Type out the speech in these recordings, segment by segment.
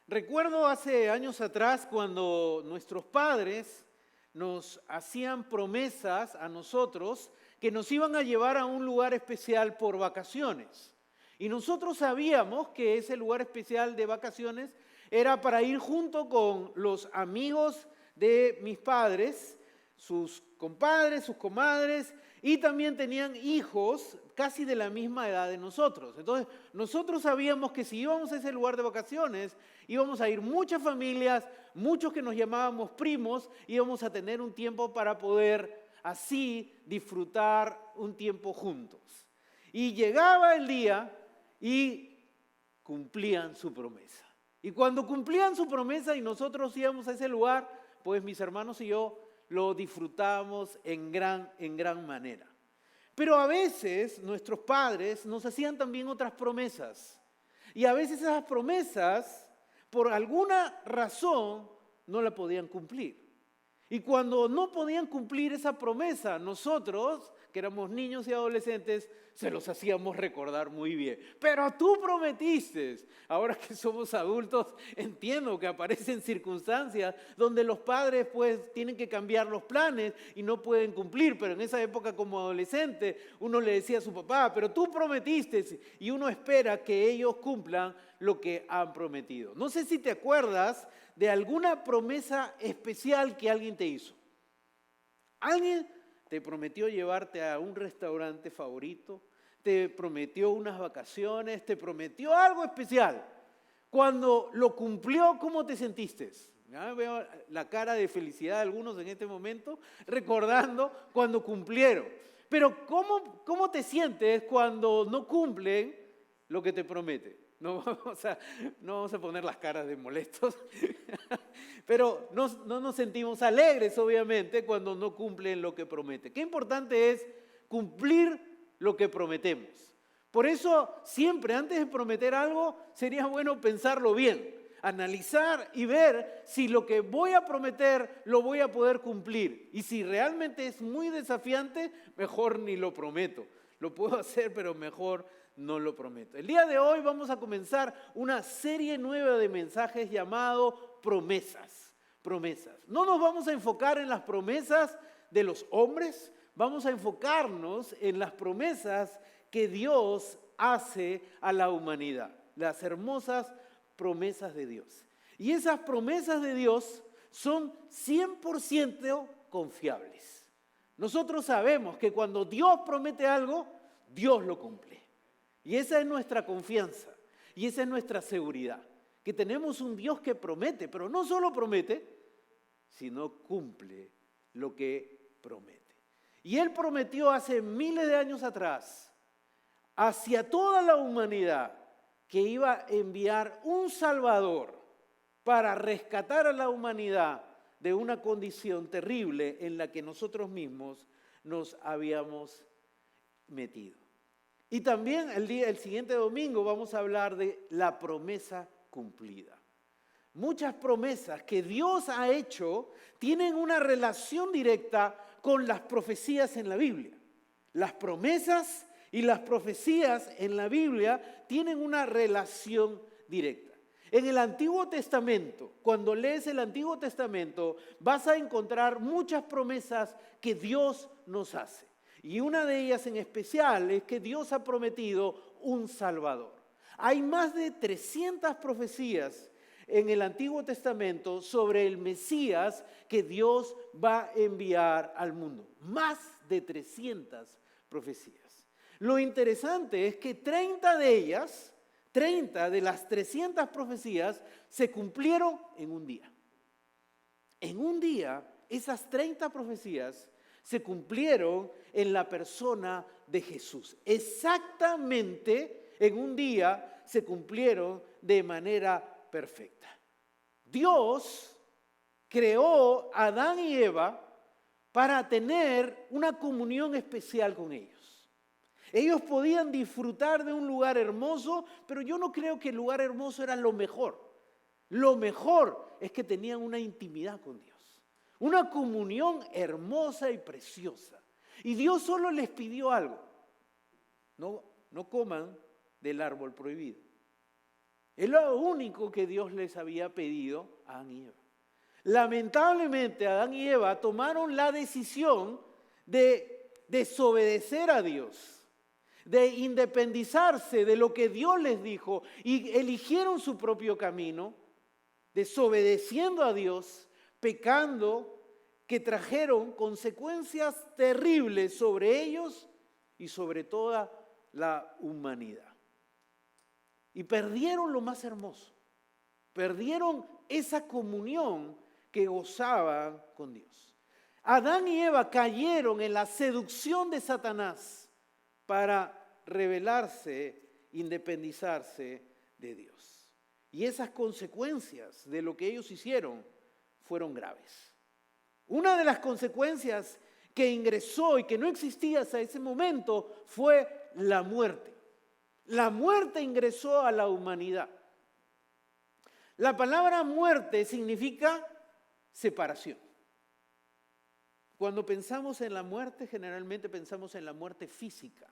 Recuerdo hace años atrás cuando nuestros padres nos hacían promesas a nosotros que nos iban a llevar a un lugar especial por vacaciones. Y nosotros sabíamos que ese lugar especial de vacaciones era para ir junto con los amigos de mis padres, sus compadres, sus comadres, y también tenían hijos casi de la misma edad de nosotros. Entonces, nosotros sabíamos que si íbamos a ese lugar de vacaciones, íbamos a ir muchas familias, muchos que nos llamábamos primos, íbamos a tener un tiempo para poder así disfrutar un tiempo juntos. Y llegaba el día y cumplían su promesa. Y cuando cumplían su promesa y nosotros íbamos a ese lugar, pues mis hermanos y yo lo disfrutábamos en gran manera. Pero a veces nuestros padres nos hacían también otras promesas. Y a veces esas promesas, por alguna razón, no la podían cumplir. Y cuando no podían cumplir esa promesa, nosotros, que éramos niños y adolescentes, se los hacíamos recordar muy bien. Pero tú prometiste. Ahora que somos adultos, entiendo que aparecen circunstancias donde los padres pues tienen que cambiar los planes y no pueden cumplir. Pero en esa época como adolescente, uno le decía a su papá, pero tú prometiste, y uno espera que ellos cumplan lo que han prometido. No sé si te acuerdas de alguna promesa especial que alguien te hizo. Alguien te prometió llevarte a un restaurante favorito, te prometió unas vacaciones, te prometió algo especial. Cuando lo cumplió, ¿cómo te sentiste? Ya veo la cara de felicidad de algunos en este momento, recordando cuando cumplieron. Pero ¿cómo te sientes cuando no cumplen lo que te prometen? No vamos a poner las caras de molestos, pero no nos sentimos alegres, obviamente, cuando no cumplen lo que prometen. Qué importante es cumplir lo que prometemos. Por eso, siempre antes de prometer algo, sería bueno pensarlo bien, analizar y ver si lo que voy a prometer lo voy a poder cumplir. Y si realmente es muy desafiante, mejor ni lo prometo. Lo puedo hacer, pero mejor no lo prometo. El día de hoy vamos a comenzar una serie nueva de mensajes llamado promesas. Promesas. No nos vamos a enfocar en las promesas de los hombres, vamos a enfocarnos en las promesas que Dios hace a la humanidad. Las hermosas promesas de Dios. Y esas promesas de Dios son 100% confiables. Nosotros sabemos que cuando Dios promete algo, Dios lo cumple. Y esa es nuestra confianza y esa es nuestra seguridad, que tenemos un Dios que promete, pero no solo promete, sino cumple lo que promete. Y Él prometió hace miles de años atrás, hacia toda la humanidad, que iba a enviar un Salvador para rescatar a la humanidad de una condición terrible en la que nosotros mismos nos habíamos metido. Y también el siguiente domingo vamos a hablar de la promesa cumplida. Muchas promesas que Dios ha hecho tienen una relación directa con las profecías en la Biblia. Las promesas y las profecías en la Biblia tienen una relación directa. En el Antiguo Testamento, cuando lees el Antiguo Testamento, vas a encontrar muchas promesas que Dios nos hace. Y una de ellas en especial es que Dios ha prometido un Salvador. Hay más de 300 profecías en el Antiguo Testamento sobre el Mesías que Dios va a enviar al mundo. Más de 300 profecías. Lo interesante es que 30 de las 300 profecías se cumplieron en un día. En un día, esas 30 profecías se cumplieron en la persona de Jesús. Exactamente en un día se cumplieron de manera perfecta. Dios creó a Adán y Eva para tener una comunión especial con ellos. Ellos podían disfrutar de un lugar hermoso, pero yo no creo que el lugar hermoso era lo mejor. Lo mejor es que tenían una intimidad con Dios. Una comunión hermosa y preciosa. Y Dios solo les pidió algo. No coman del árbol prohibido. Es lo único que Dios les había pedido a Adán y Eva. Lamentablemente, Adán y Eva tomaron la decisión de desobedecer a Dios, de independizarse de lo que Dios les dijo y eligieron su propio camino, desobedeciendo a Dios, pecando, que trajeron consecuencias terribles sobre ellos y sobre toda la humanidad. Y perdieron lo más hermoso, perdieron esa comunión que gozaban con Dios. Adán y Eva cayeron en la seducción de Satanás para rebelarse, independizarse de Dios. Y esas consecuencias de lo que ellos hicieron fueron graves. Una de las consecuencias que ingresó y que no existía hasta ese momento fue la muerte. La muerte ingresó a la humanidad. La palabra muerte significa separación. Cuando pensamos en la muerte, generalmente pensamos en la muerte física.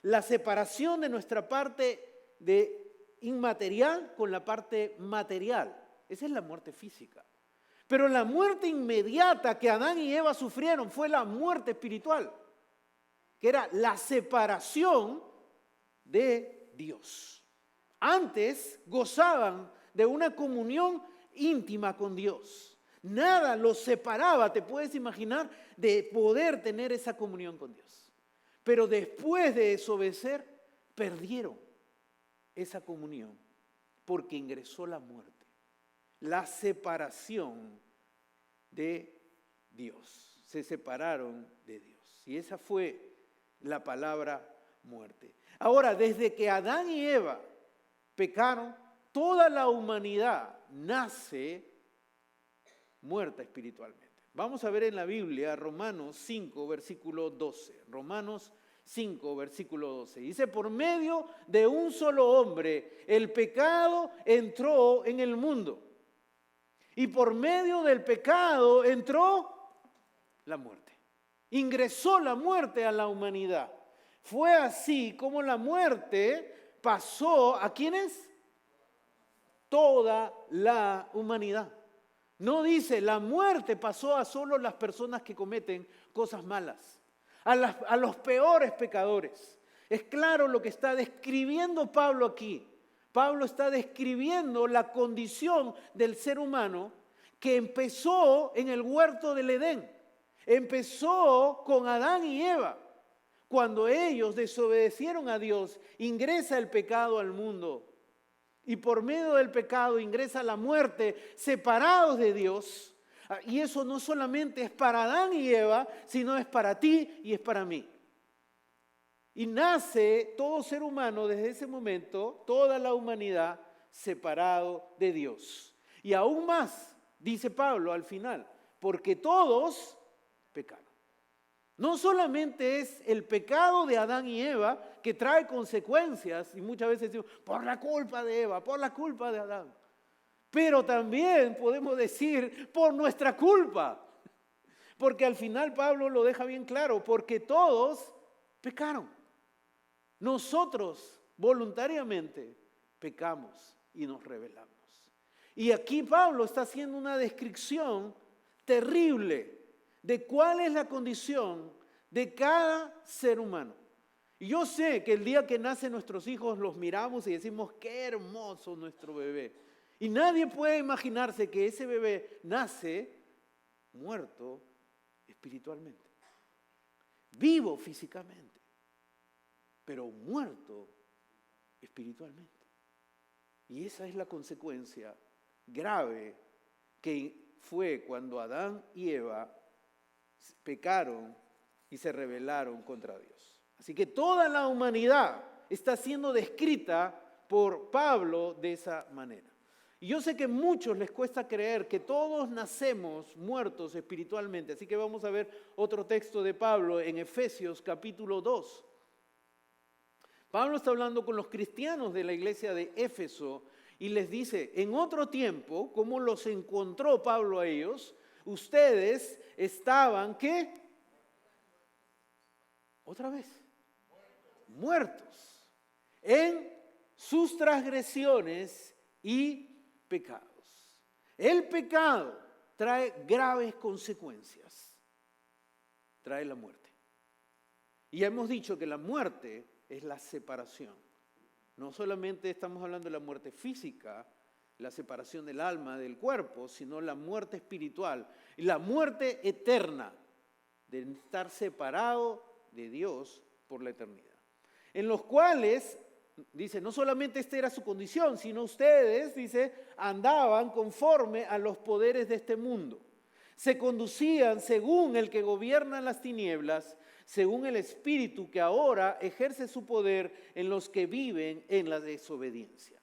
La separación de nuestra parte de inmaterial con la parte material. Esa es la muerte física. Pero la muerte inmediata que Adán y Eva sufrieron fue la muerte espiritual, que era la separación de Dios. Antes gozaban de una comunión íntima con Dios. Nada los separaba, te puedes imaginar, de poder tener esa comunión con Dios. Pero después de desobedecer, perdieron esa comunión porque ingresó la muerte, la separación de Dios. Se separaron de Dios. Y esa fue la palabra muerte. Ahora, desde que Adán y Eva pecaron, toda la humanidad nace muerta espiritualmente. Vamos a ver en la Biblia Romanos 5, versículo 12. Romanos 5, versículo 12. Dice, por medio de un solo hombre, el pecado entró en el mundo. Y por medio del pecado entró la muerte. Ingresó la muerte a la humanidad. Fue así como la muerte pasó ¿a quiénes? Toda la humanidad. No dice, la muerte pasó a solo las personas que cometen cosas malas, a los peores pecadores. Es claro lo que está describiendo Pablo aquí. Pablo está describiendo la condición del ser humano que empezó en el huerto del Edén. Empezó con Adán y Eva. Cuando ellos desobedecieron a Dios, ingresa el pecado al mundo. Y por medio del pecado ingresa la muerte, separados de Dios. Y eso no solamente es para Adán y Eva, sino es para ti y es para mí. Y nace todo ser humano desde ese momento, toda la humanidad, separado de Dios. Y aún más, dice Pablo al final, porque todos pecaron. No solamente es el pecado de Adán y Eva que trae consecuencias, y muchas veces decimos, por la culpa de Eva, por la culpa de Adán. Pero también podemos decir, por nuestra culpa. Porque al final Pablo lo deja bien claro, porque todos pecaron. Nosotros voluntariamente pecamos y nos rebelamos. Y aquí Pablo está haciendo una descripción terrible de cuál es la condición de cada ser humano. Y yo sé que el día que nacen nuestros hijos los miramos y decimos, qué hermoso nuestro bebé. Y nadie puede imaginarse que ese bebé nace muerto espiritualmente, vivo físicamente, pero muerto espiritualmente. Y esa es la consecuencia grave que fue cuando Adán y Eva pecaron y se rebelaron contra Dios. Así que toda la humanidad está siendo descrita por Pablo de esa manera. Y yo sé que a muchos les cuesta creer que todos nacemos muertos espiritualmente. Así que vamos a ver otro texto de Pablo en Efesios capítulo 2. Pablo está hablando con los cristianos de la iglesia de Éfeso y les dice, en otro tiempo, ¿cómo los encontró Pablo a ellos? Ustedes estaban, ¿qué? Otra vez, muertos en sus transgresiones y pecados. El pecado trae graves consecuencias. Trae la muerte. Y ya hemos dicho que la muerte es la separación. No solamente estamos hablando de la muerte física, la separación del alma, del cuerpo, sino la muerte espiritual y la muerte eterna de estar separado de Dios por la eternidad. En los cuales, dice, no solamente esta era su condición, sino ustedes, dice, andaban conforme a los poderes de este mundo. Se conducían según el que gobierna las tinieblas, según el espíritu que ahora ejerce su poder en los que viven en la desobediencia.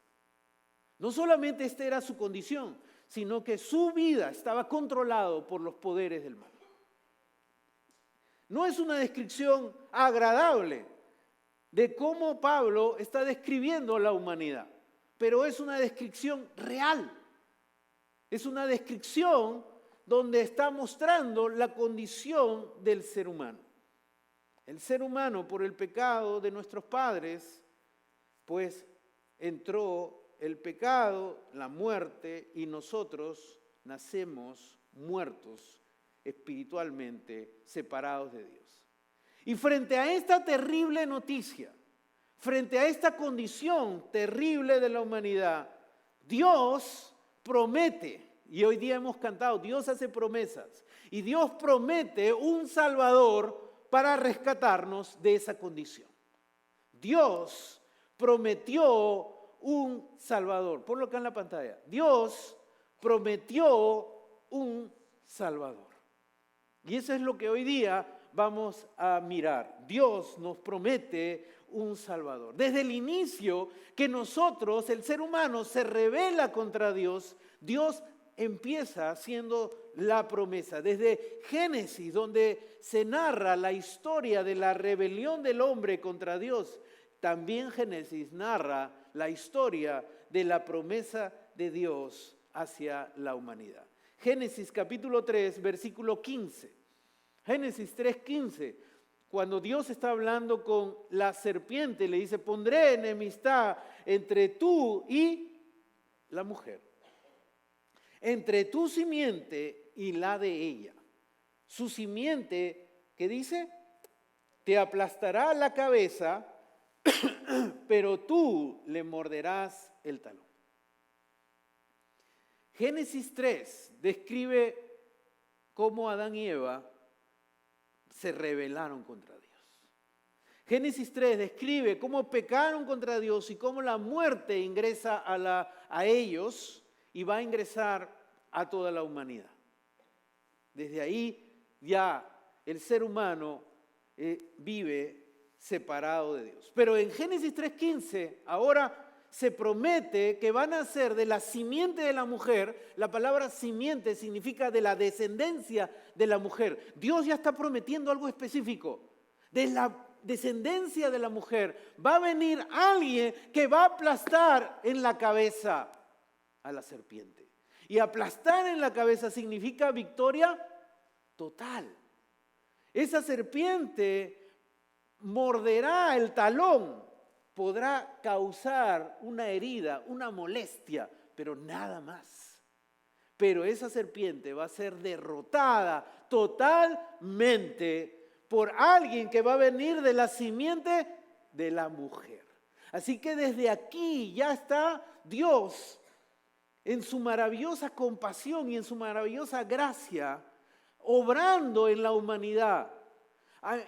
No solamente esta era su condición, sino que su vida estaba controlada por los poderes del mal. No es una descripción agradable de cómo Pablo está describiendo a la humanidad, pero es una descripción real. Es una descripción donde está mostrando la condición del ser humano. El ser humano, por el pecado de nuestros padres, pues entró el pecado, la muerte, y nosotros nacemos muertos espiritualmente, separados de Dios. Y frente a esta terrible noticia, frente a esta condición terrible de la humanidad, Dios promete, y hoy día hemos cantado, Dios hace promesas, y Dios promete un Salvador para rescatarnos de esa condición. Dios prometió un Salvador. Ponlo acá en la pantalla. Dios prometió un Salvador. Y eso es lo que hoy día vamos a mirar. Dios nos promete un Salvador. Desde el inicio que nosotros, el ser humano, se rebela contra Dios, Dios empieza haciendo la promesa. Desde Génesis, donde se narra la historia de la rebelión del hombre contra Dios, también Génesis narra la historia de la promesa de Dios hacia la humanidad. Génesis capítulo 3, versículo 15. Génesis 3:15, cuando Dios está hablando con la serpiente, le dice, pondré enemistad entre tú y la mujer, entre tu simiente y la de ella. Su simiente, ¿qué dice? Te aplastará la cabeza, pero tú le morderás el talón. Génesis 3 describe cómo Adán y Eva se rebelaron contra Dios. Génesis 3 describe cómo pecaron contra Dios y cómo la muerte ingresa a ellos y va a ingresar a toda la humanidad. Desde ahí ya el ser humano vive separado de Dios. Pero en Génesis 3:15 ahora se promete que van a ser de la simiente de la mujer. La palabra simiente significa de la descendencia de la mujer. Dios ya está prometiendo algo específico. De la descendencia de la mujer va a venir alguien que va a aplastar en la cabeza a la serpiente. Y aplastar en la cabeza significa victoria total. Esa serpiente morderá el talón, podrá causar una herida, una molestia, pero nada más. Pero esa serpiente va a ser derrotada totalmente por alguien que va a venir de la simiente de la mujer. Así que desde aquí ya está Dios en su maravillosa compasión y en su maravillosa gracia, obrando en la humanidad.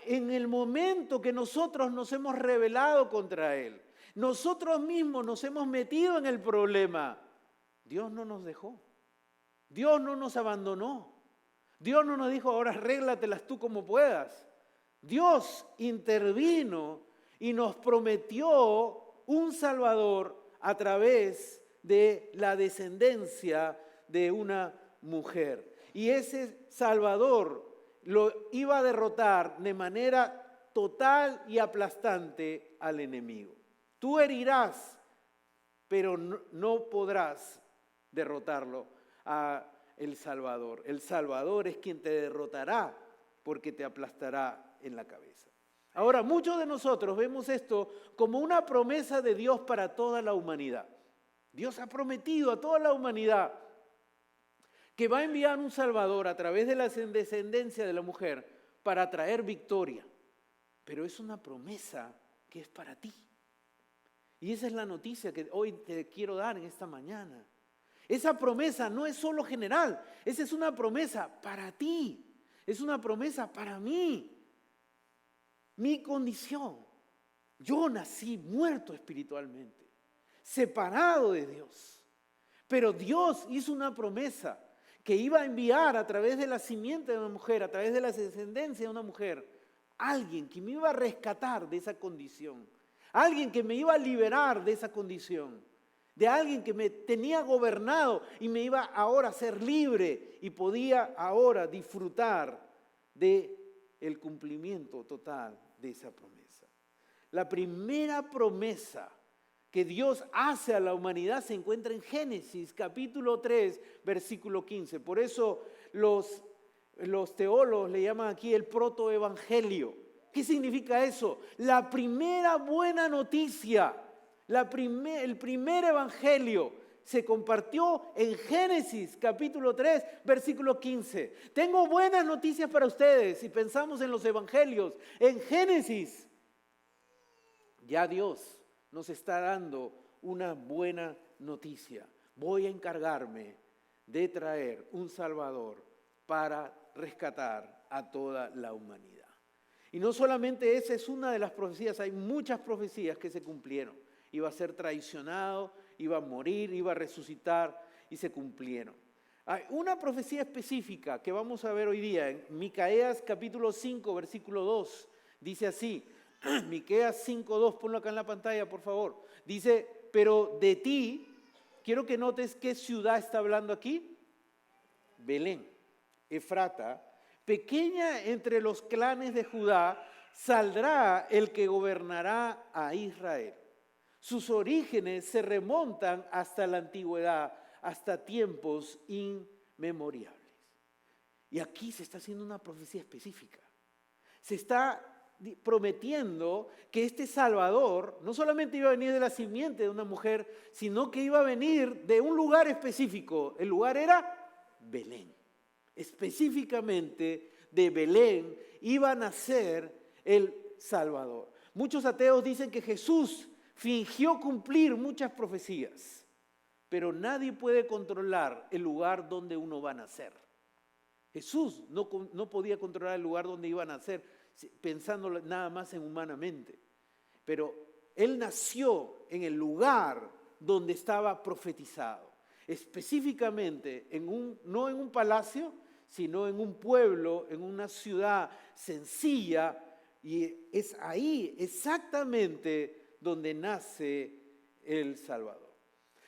En el momento que nosotros nos hemos rebelado contra Él, nosotros mismos nos hemos metido en el problema, Dios no nos dejó, Dios no nos abandonó, Dios no nos dijo, ahora arréglatelas tú como puedas. Dios intervino y nos prometió un Salvador a través de la descendencia de una mujer. Y ese Salvador lo iba a derrotar de manera total y aplastante al enemigo. Tú herirás, pero no podrás derrotarlo a el Salvador. El Salvador es quien te derrotará porque te aplastará en la cabeza. Ahora, muchos de nosotros vemos esto como una promesa de Dios para toda la humanidad. Dios ha prometido a toda la humanidad que va a enviar un Salvador a través de la descendencia de la mujer para traer victoria. Pero es una promesa que es para ti. Y esa es la noticia que hoy te quiero dar en esta mañana. Esa promesa no es solo general, esa es una promesa para ti. Es una promesa para mí. Mi condición. Yo nací muerto espiritualmente, separado de Dios. Pero Dios hizo una promesa que iba a enviar a través de la simiente de una mujer, a través de la descendencia de una mujer, alguien que me iba a rescatar de esa condición, alguien que me iba a liberar de esa condición, de alguien que me tenía gobernado y me iba ahora a ser libre y podía ahora disfrutar del cumplimiento total de esa promesa. La primera promesa que Dios hace a la humanidad se encuentra en Génesis capítulo 3, versículo 15. Por eso los teólogos le llaman aquí el protoevangelio. ¿Qué significa eso? La primera buena noticia, el primer evangelio se compartió en Génesis capítulo 3, versículo 15. Tengo buenas noticias para ustedes si pensamos en los evangelios. En Génesis, ya Dios nos está dando una buena noticia. Voy a encargarme de traer un Salvador para rescatar a toda la humanidad. Y no solamente esa es una de las profecías, hay muchas profecías que se cumplieron. Iba a ser traicionado, iba a morir, iba a resucitar y se cumplieron. Hay una profecía específica que vamos a ver hoy día en Micaías capítulo 5, versículo 2. Dice así, Miqueas 5:2, ponlo acá en la pantalla, por favor. Dice, pero de ti, quiero que notes qué ciudad está hablando aquí. Belén, Efrata, pequeña entre los clanes de Judá, saldrá el que gobernará a Israel. Sus orígenes se remontan hasta la antigüedad, hasta tiempos inmemoriales. Y aquí se está haciendo una profecía específica. Se está prometiendo que este Salvador no solamente iba a venir de la simiente de una mujer, sino que iba a venir de un lugar específico. El lugar era Belén. Específicamente de Belén iba a nacer el Salvador. Muchos ateos dicen que Jesús fingió cumplir muchas profecías, pero nadie puede controlar el lugar donde uno va a nacer. Jesús no podía controlar el lugar donde iba a nacer, pensando nada más en humanamente. Pero Él nació en el lugar donde estaba profetizado. Específicamente, no en un palacio, sino en un pueblo, en una ciudad sencilla. Y es ahí exactamente donde nace el Salvador.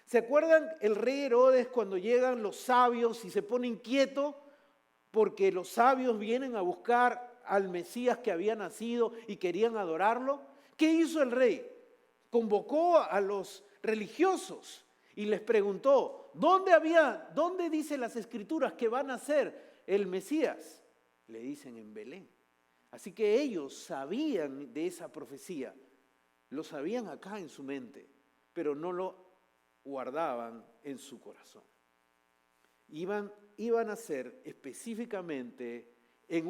¿Se acuerdan el rey Herodes cuando llegan los sabios y se pone inquieto? Porque los sabios vienen a buscar al Mesías que había nacido y querían adorarlo. ¿Qué hizo el rey? Convocó a los religiosos y les preguntó, ¿dónde dicen las escrituras que va a nacer el Mesías? Le dicen en Belén. Así que ellos sabían de esa profecía, lo sabían acá en su mente, pero no lo guardaban en su corazón. Iban a ser específicamente en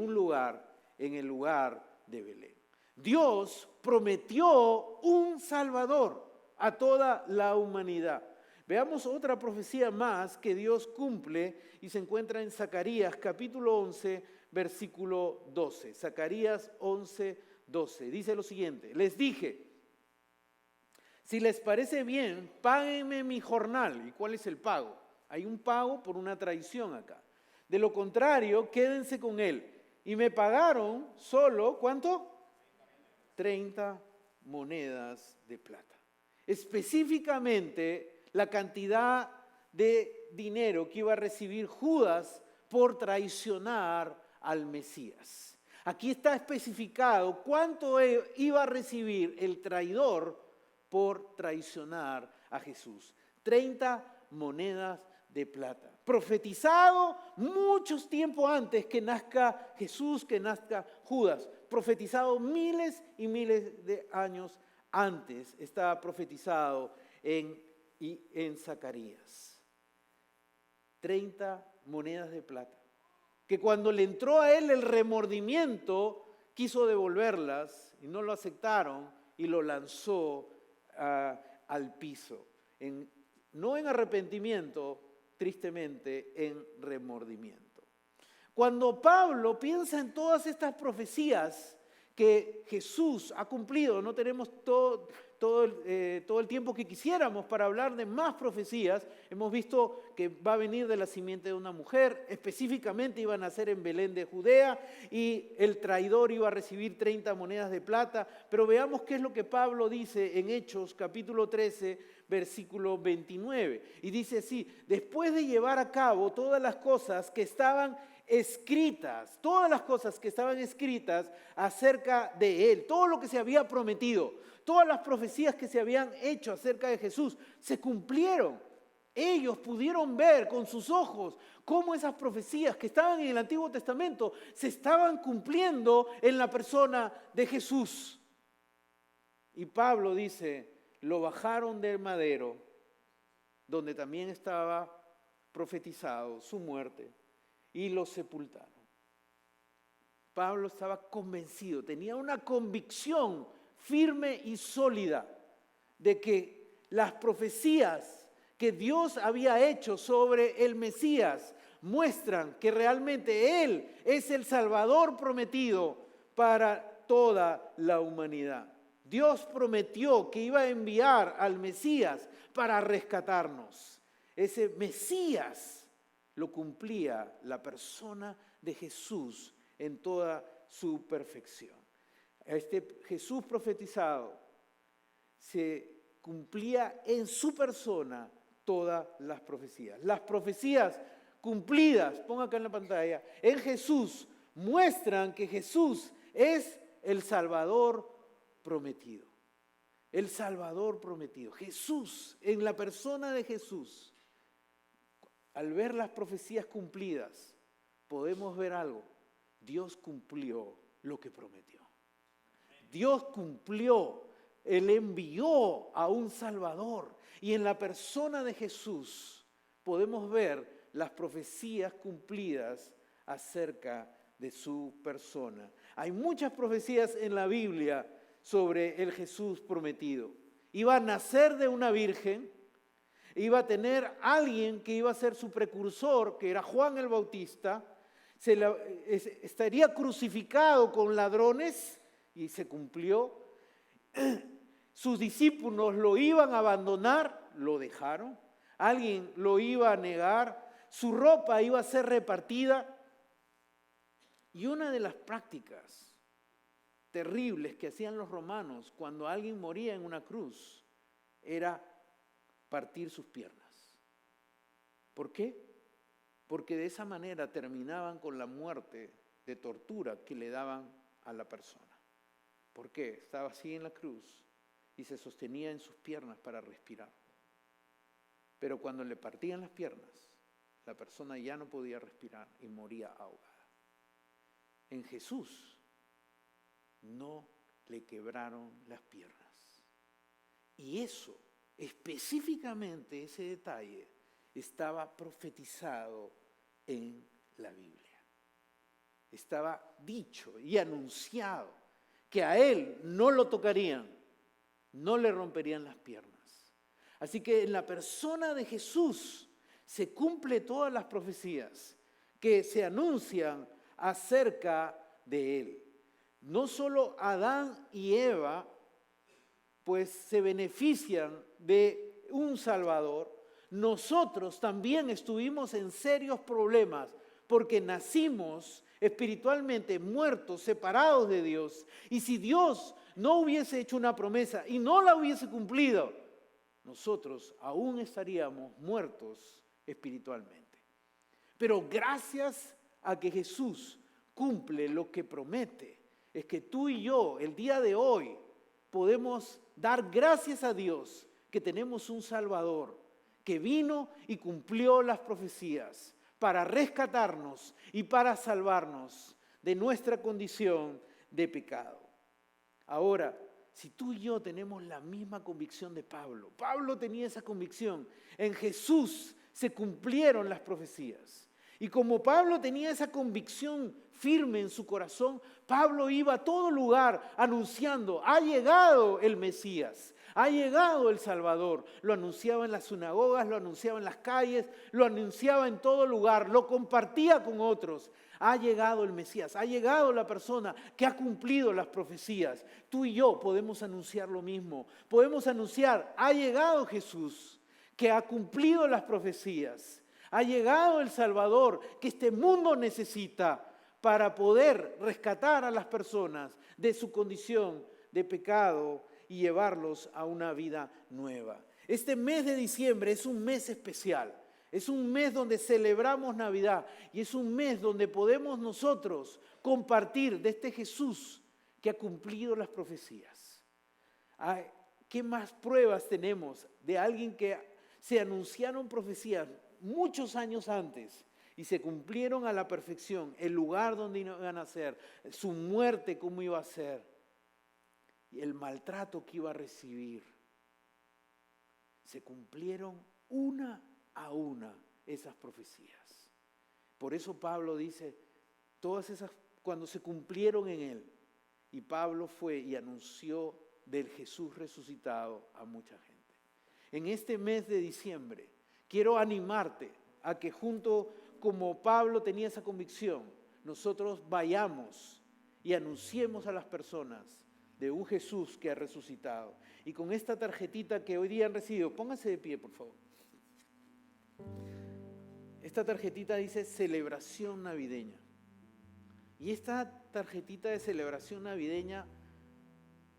el lugar de Belén. Dios prometió un Salvador a toda la humanidad. Veamos otra profecía más que Dios cumple y se encuentra en Zacarías capítulo 11, versículo 12. Zacarías 11, 12. Dice lo siguiente, les dije, si les parece bien, páguenme mi jornal. ¿Y cuál es el pago? Hay un pago por una traición acá. De lo contrario, quédense con él. Y me pagaron solo, ¿cuánto? 30 monedas de plata. Específicamente, la cantidad de dinero que iba a recibir Judas por traicionar al Mesías. Aquí está especificado cuánto iba a recibir el traidor por traicionar a Jesús. 30 monedas de plata. Profetizado muchos tiempos antes que nazca Jesús, que nazca Judas. Profetizado miles y miles de años antes. Estaba profetizado en y en Zacarías. 30 monedas de plata. Que cuando le entró a él el remordimiento, quiso devolverlas y no lo aceptaron y lo lanzó al piso. No en arrepentimiento, tristemente, en remordimiento. Cuando Pablo piensa en todas estas profecías que Jesús ha cumplido, no tenemos todo el tiempo que quisiéramos para hablar de más profecías. Hemos visto que va a venir de la simiente de una mujer, específicamente iba a nacer en Belén de Judea y el traidor iba a recibir 30 monedas de plata. Pero veamos qué es lo que Pablo dice en Hechos capítulo 13, versículo 29. Y dice así: después de llevar a cabo todas las cosas que estaban escritas, acerca de él, todo lo que se había prometido, todas las profecías que se habían hecho acerca de Jesús, se cumplieron. Ellos pudieron ver con sus ojos cómo esas profecías que estaban en el Antiguo Testamento se estaban cumpliendo en la persona de Jesús. Y Pablo dice: lo bajaron del madero, donde también estaba profetizado su muerte, y lo sepultaron. Pablo estaba convencido, tenía una convicción firme y sólida de que las profecías que Dios había hecho sobre el Mesías muestran que realmente Él es el Salvador prometido para toda la humanidad. Dios prometió que iba a enviar al Mesías para rescatarnos. Ese Mesías lo cumplía la persona de Jesús en toda su perfección. Este Jesús profetizado se cumplía en su persona todas las profecías. Las profecías cumplidas, ponga acá en la pantalla, en Jesús muestran que Jesús es el Salvador prometido. El Salvador prometido. Jesús, en la persona de Jesús. Al ver las profecías cumplidas, podemos ver algo. Dios cumplió lo que prometió. Dios cumplió. Él envió a un Salvador. Y en la persona de Jesús podemos ver las profecías cumplidas acerca de su persona. Hay muchas profecías en la Biblia sobre el Jesús prometido. Iba a nacer de una virgen. Iba a tener alguien que iba a ser su precursor, que era Juan el Bautista. Estaría crucificado con ladrones, y se cumplió. Sus discípulos lo iban a abandonar, lo dejaron. Alguien lo iba a negar. Su ropa iba a ser repartida. Y una de las prácticas terribles que hacían los romanos cuando alguien moría en una cruz era partir sus piernas. ¿Por qué? Porque de esa manera terminaban con la muerte de tortura que le daban a la persona. ¿Por qué? Estaba así en la cruz y se sostenía en sus piernas para respirar. Pero cuando le partían las piernas, la persona ya no podía respirar y moría ahogada. En Jesús no le quebraron las piernas. Y eso, específicamente ese detalle, estaba profetizado en la Biblia. Estaba dicho y anunciado que a él no lo tocarían, no le romperían las piernas. Así que en la persona de Jesús se cumple todas las profecías que se anuncian acerca de él. No solo Adán y Eva, pues se benefician de un Salvador, nosotros también estuvimos en serios problemas porque nacimos espiritualmente muertos, separados de Dios. Y si Dios no hubiese hecho una promesa y no la hubiese cumplido, nosotros aún estaríamos muertos espiritualmente. Pero gracias a que Jesús cumple lo que promete, es que tú y yo, el día de hoy, podemos dar gracias a Dios que tenemos un Salvador que vino y cumplió las profecías para rescatarnos y para salvarnos de nuestra condición de pecado. Ahora, si tú y yo tenemos la misma convicción de Pablo, Pablo tenía esa convicción, en Jesús se cumplieron las profecías. Y como Pablo tenía esa convicción firme en su corazón, Pablo iba a todo lugar anunciando, ha llegado el Mesías, ha llegado el Salvador. Lo anunciaba en las sinagogas, lo anunciaba en las calles, lo anunciaba en todo lugar, lo compartía con otros. Ha llegado el Mesías, ha llegado la persona que ha cumplido las profecías. Tú y yo podemos anunciar lo mismo. Podemos anunciar, ha llegado Jesús, que ha cumplido las profecías. Ha llegado el Salvador que este mundo necesita para poder rescatar a las personas de su condición de pecado y llevarlos a una vida nueva. Este mes de diciembre es un mes especial. Es un mes donde celebramos Navidad y es un mes donde podemos nosotros compartir de este Jesús que ha cumplido las profecías. ¿Qué más pruebas tenemos de alguien que se anunciaron profecías muchos años antes y se cumplieron a la perfección? El lugar donde iban a ser, su muerte cómo iba a ser y el maltrato que iba a recibir. Se cumplieron una a una esas profecías. Por eso Pablo dice, todas esas cuando se cumplieron en él, y Pablo fue y anunció del Jesús resucitado a mucha gente. En este mes de diciembre quiero animarte a que junto como Pablo tenía esa convicción, nosotros vayamos y anunciemos a las personas de un Jesús que ha resucitado. Y con esta tarjetita que hoy día han recibido, pónganse de pie por favor. Esta tarjetita dice celebración navideña. Y esta tarjetita de celebración navideña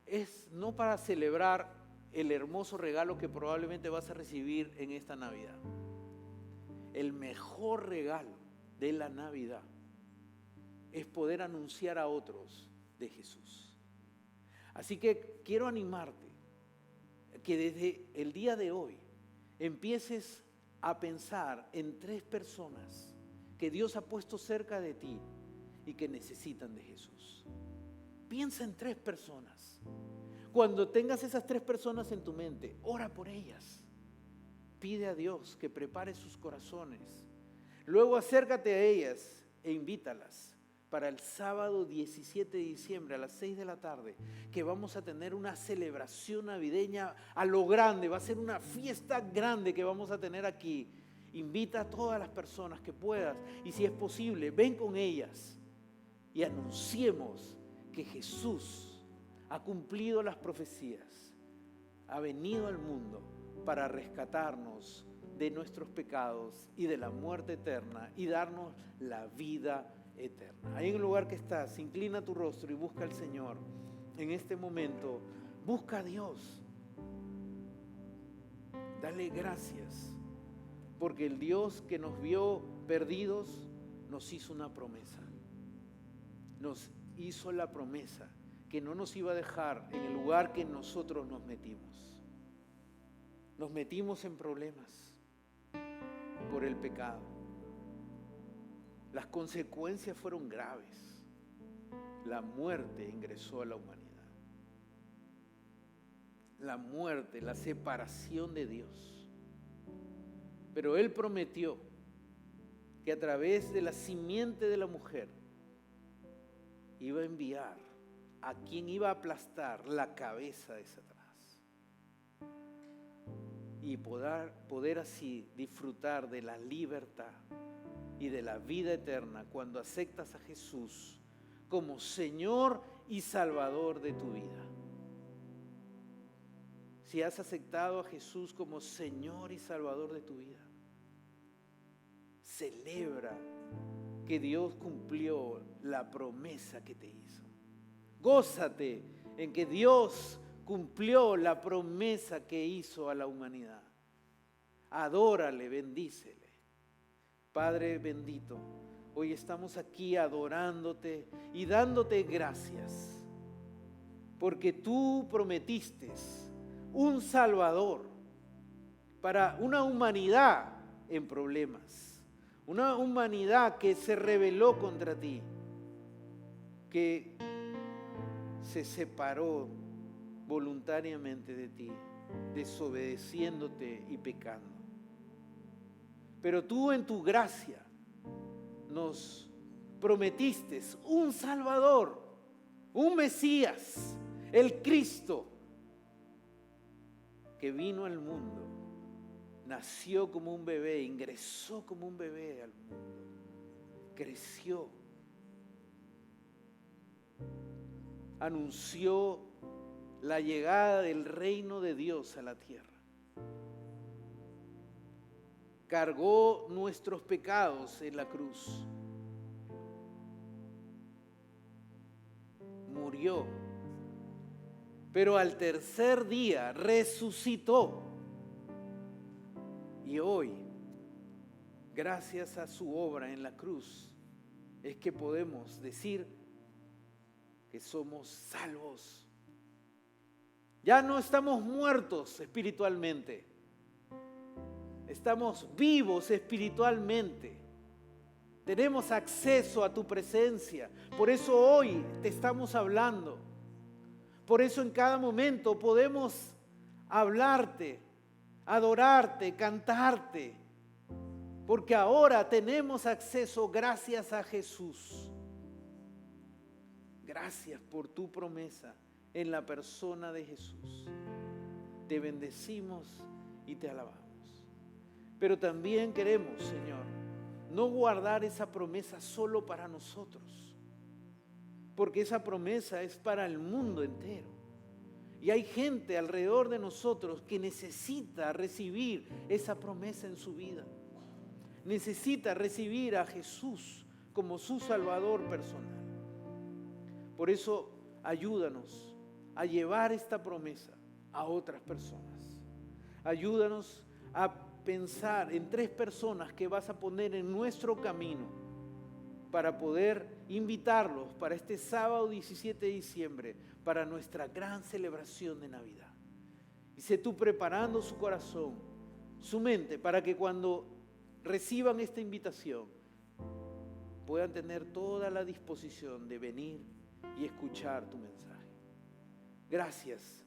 es no para celebrar el hermoso regalo que probablemente vas a recibir en esta Navidad. El mejor regalo de la Navidad es poder anunciar a otros de Jesús. Así que quiero animarte que desde el día de hoy empieces a pensar en 3 personas que Dios ha puesto cerca de ti y que necesitan de Jesús. Piensa en 3 personas. Cuando tengas esas 3 personas en tu mente, ora por ellas. Pide a Dios que prepare sus corazones. Luego acércate a ellas e invítalas para el sábado 17 de diciembre a las 6 de la tarde, que vamos a tener una celebración navideña a lo grande. Va a ser una fiesta grande que vamos a tener aquí. Invita a todas las personas que puedas y si es posible, ven con ellas y anunciemos que Jesús ha cumplido las profecías, ha venido al mundo para rescatarnos de nuestros pecados y de la muerte eterna y darnos la vida eterna. Ahí en el lugar que estás, inclina tu rostro y busca al Señor. En este momento, busca a Dios. Dale gracias, porque el Dios que nos vio perdidos nos hizo una promesa. Nos hizo la promesa que no nos iba a dejar en el lugar que nosotros nos metimos. Nos metimos en problemas por el pecado. Las consecuencias fueron graves. La muerte ingresó a la humanidad. La muerte, la separación de Dios. Pero Él prometió que a través de la simiente de la mujer iba a enviar a quien iba a aplastar la cabeza de Satanás. Y poder así disfrutar de la libertad y de la vida eterna cuando aceptas a Jesús como Señor y Salvador de tu vida. Si has aceptado a Jesús como Señor y Salvador de tu vida, celebra que Dios cumplió la promesa que te hizo. Gózate en que Dios cumplió la promesa que hizo a la humanidad. Adórale, bendícele. Padre bendito, hoy estamos aquí adorándote y dándote gracias, porque tú prometiste un Salvador para una humanidad en problemas, una humanidad que se rebeló contra ti, que se separó voluntariamente de ti, desobedeciéndote y pecando. Pero tú en tu gracia nos prometiste un Salvador, un Mesías, el Cristo, que vino al mundo, nació como un bebé, ingresó como un bebé al mundo, creció, anunció la llegada del reino de Dios a la tierra. Cargó nuestros pecados en la cruz. Murió. Pero al tercer día resucitó. Y hoy, gracias a su obra en la cruz, es que podemos decir que somos salvos. Ya no estamos muertos espiritualmente. Estamos vivos espiritualmente. Tenemos acceso a tu presencia. Por eso hoy te estamos hablando. Por eso en cada momento podemos hablarte, adorarte, cantarte. Porque ahora tenemos acceso gracias a Jesús. Gracias por tu promesa en la persona de Jesús. Te bendecimos y te alabamos. Pero también queremos, Señor, no guardar esa promesa solo para nosotros, porque esa promesa es para el mundo entero. Y hay gente alrededor de nosotros que necesita recibir esa promesa en su vida. Necesita recibir a Jesús como su Salvador personal. Por eso, ayúdanos a llevar esta promesa a otras personas. Ayúdanos a pensar en 3 personas que vas a poner en nuestro camino para poder invitarlos para este sábado 17 de diciembre, para nuestra gran celebración de Navidad. Y sé tú preparando su corazón, su mente, para que cuando reciban esta invitación puedan tener toda la disposición de venir y escuchar tu mensaje. Gracias,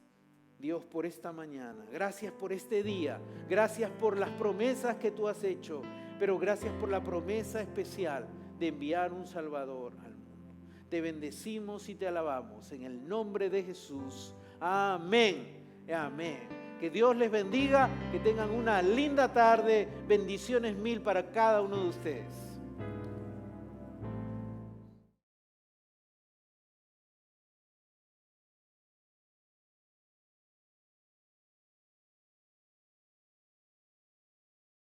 Dios, por esta mañana. Gracias por este día. Gracias por las promesas que tú has hecho, pero gracias por la promesa especial de enviar un Salvador al mundo. Te bendecimos y te alabamos en el nombre de Jesús. Amén. Amén. Que Dios les bendiga, que tengan una linda tarde. Bendiciones mil para cada uno de ustedes.